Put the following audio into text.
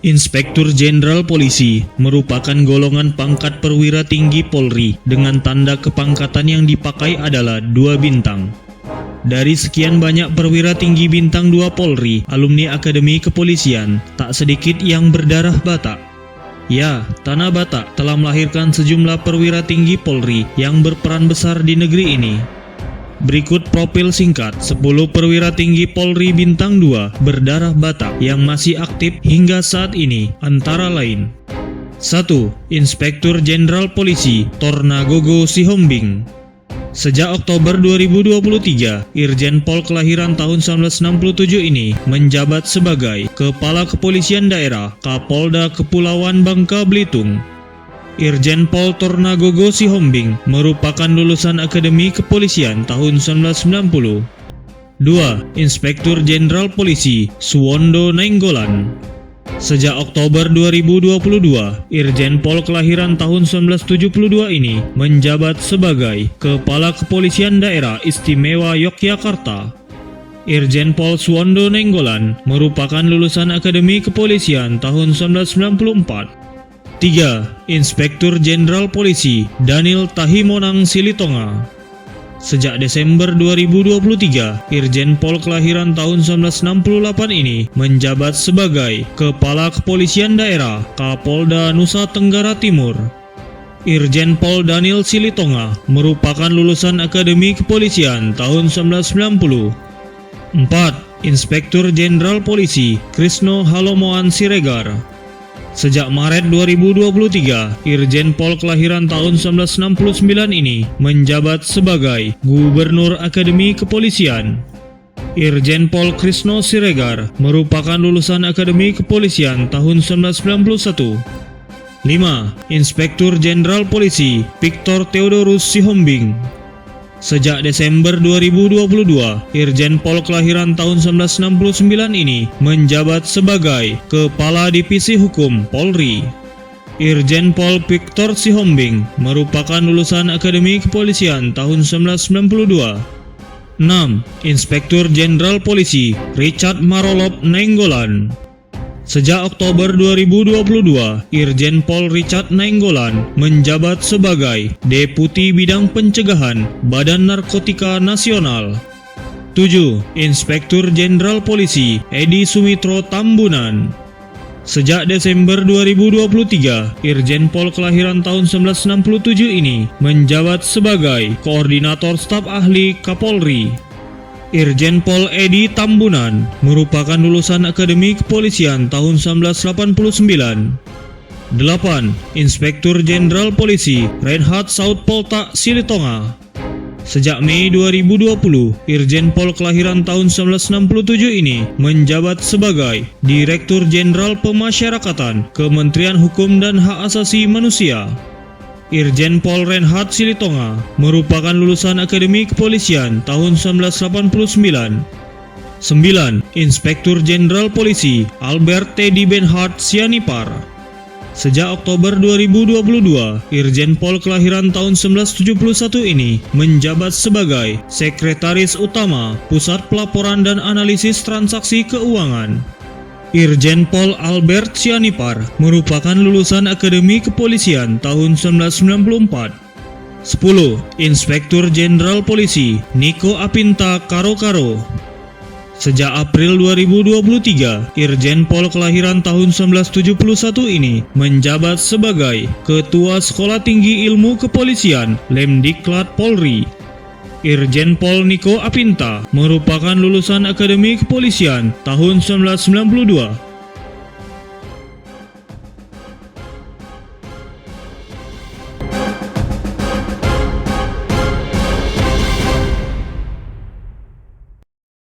Inspektur Jenderal Polisi merupakan golongan pangkat perwira tinggi Polri dengan tanda kepangkatan yang dipakai adalah 2 bintang. Dari sekian banyak perwira tinggi bintang 2 Polri, alumni Akademi Kepolisian, tak sedikit yang berdarah Batak. Ya, tanah Batak telah melahirkan sejumlah perwira tinggi Polri yang berperan besar di negeri ini. Berikut profil singkat 10 perwira tinggi Polri bintang 2 berdarah Batak yang masih aktif hingga saat ini, antara lain: 1. Inspektur Jenderal Polisi Tornagogo Sihombing. Sejak Oktober 2023, Irjen Pol kelahiran tahun 1967 ini menjabat sebagai Kepala Kepolisian Daerah Kapolda Kepulauan Bangka Belitung. Irjen Pol Tornagogo Sihombing merupakan lulusan Akademi Kepolisian tahun 1990. 2. Inspektur Jenderal Polisi Suwondo Nainggolan. Sejak Oktober 2022, Irjen Pol kelahiran tahun 1972 ini menjabat sebagai Kepala Kepolisian Daerah Istimewa Yogyakarta. Irjen Pol Suwondo Nainggolan merupakan lulusan Akademi Kepolisian tahun 1994. 3. Inspektur Jenderal Polisi Daniel Tahimonang Silitonga. Sejak Desember 2023, Irjen Pol kelahiran tahun 1968 ini menjabat sebagai Kepala Kepolisian Daerah Kapolda Nusa Tenggara Timur. Irjen Pol Daniel Silitonga merupakan lulusan Akademi Kepolisian tahun 1990. 4. Inspektur Jenderal Polisi Krisno Halomoan Siregar. Sejak Maret 2023, Irjen Pol kelahiran tahun 1969 ini menjabat sebagai Gubernur Akademi Kepolisian. Irjen Pol Krisno Siregar merupakan lulusan Akademi Kepolisian tahun 1991. 5. Inspektur Jenderal Polisi Victor Theodorus Sihombing. Sejak Desember 2022, Irjen Pol kelahiran tahun 1969 ini menjabat sebagai Kepala Divisi Hukum Polri. Irjen Pol Victor Sihombing merupakan lulusan Akademi Kepolisian tahun 1992. 6. Inspektur Jenderal Polisi Richard Marolop Nainggolan. Sejak Oktober 2022, Irjen Pol Richard Nainggolan menjabat sebagai Deputi Bidang Pencegahan Badan Narkotika Nasional. 7. Inspektur Jenderal Polisi Edi Sumitro Tambunan. Sejak Desember 2023, Irjen Pol kelahiran tahun 1967 ini menjabat sebagai Koordinator Staf Ahli Kapolri. Irjen Pol Edi Tambunan merupakan lulusan Akademi Kepolisian tahun 1989. 8. Inspektur Jenderal Polisi Reinhard Sautpolta Silitonga. Sejak Mei 2020, Irjen Pol kelahiran tahun 1967 ini menjabat sebagai Direktur Jenderal Pemasyarakatan Kementerian Hukum dan Hak Asasi Manusia. Irjen Pol Reinhard Silitonga merupakan lulusan Akademi Kepolisian tahun 1989. 9. Inspektur Jenderal Polisi Albert Teddy Benhart Sianipar. Sejak Oktober 2022, Irjen Pol kelahiran tahun 1971 ini menjabat sebagai Sekretaris Utama Pusat Pelaporan dan Analisis Transaksi Keuangan. Irjen Pol Albert Sianipar merupakan lulusan Akademi Kepolisian tahun 1994. 10. Inspektur Jenderal Polisi Niko Apinta Karo-Karo. Sejak April 2023, Irjen Pol kelahiran tahun 1971 ini menjabat sebagai Ketua Sekolah Tinggi Ilmu Kepolisian Lemdiklat Polri. Irjen Pol Niko Apinta merupakan lulusan Akademi Kepolisian tahun 1992.